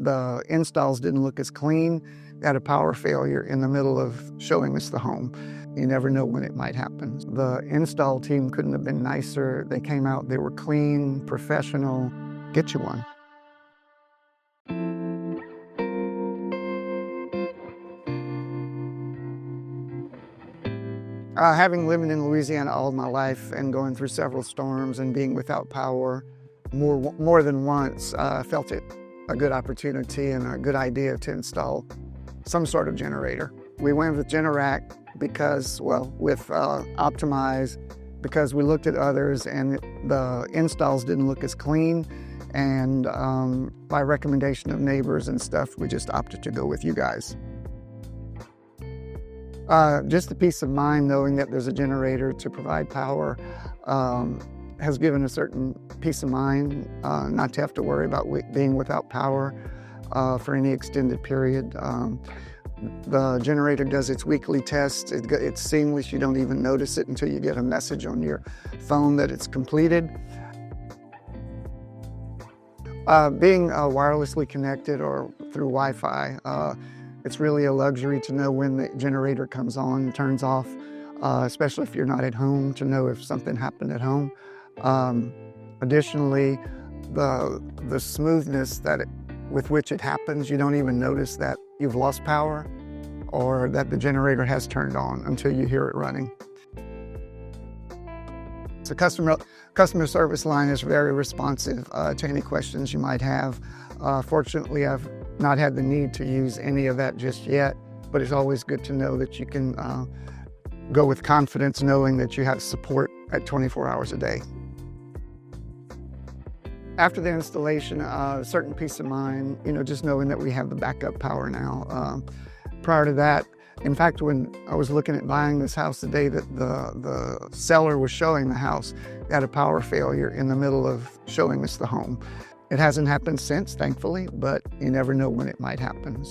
The installs didn't look as clean. We had a power failure in the middle of showing us the home. You never know when it might happen. The install team couldn't have been nicer. They came out, they were clean, professional. Get you one. Having lived in Louisiana all my life and going through several storms and being without power more than once, I felt it a good opportunity and a good idea to install some sort of generator. We went with Generac because, well, with Optimize, because we looked at others and the installs didn't look as clean. And by recommendation of neighbors and stuff, we just opted to go with you guys. Just the peace of mind knowing that there's a generator to provide power has given a certain peace of mind, not to have to worry about being without power for any extended period. The generator does its weekly tests. It's seamless. You don't even notice it until you get a message on your phone that it's completed. Being wirelessly connected or through Wi-Fi, it's really a luxury to know when the generator comes on and turns off, especially if you're not at home, to know if something happened at home. Additionally, the smoothness with which it happens, you don't even notice that you've lost power or that the generator has turned on until you hear it running. The customer service line is very responsive to any questions you might have. Fortunately, I've not had the need to use any of that just yet, but it's always good to know that you can go with confidence knowing that you have support at 24 hours a day. After the installation, a certain peace of mind, just knowing that we have the backup power now. Prior to that, in fact, when I was looking at buying this house the day that the seller was showing the house, they had a power failure in the middle of showing us the home. It hasn't happened since, thankfully, but you never know when it might happen.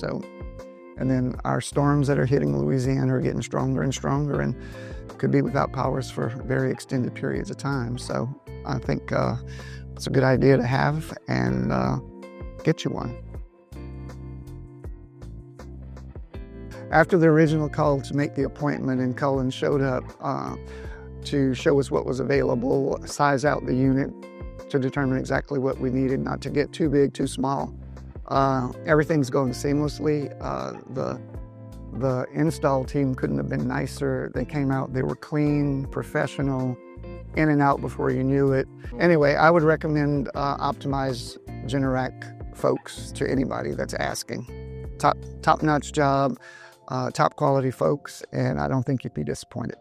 And then our storms that are hitting Louisiana are getting stronger and stronger and could be without powers for very extended periods of time. So I think it's a good idea to have and get you one. After the original call to make the appointment and Cullen showed up to show us what was available, size out the unit to determine exactly what we needed, not to get too big, too small. Everything's going seamlessly. The install team couldn't have been nicer. They came out, they were clean, professional, in and out before you knew it. Anyway, I would recommend Optimize Generac folks to anybody that's asking. Top-notch job, top quality folks, and I don't think you'd be disappointed.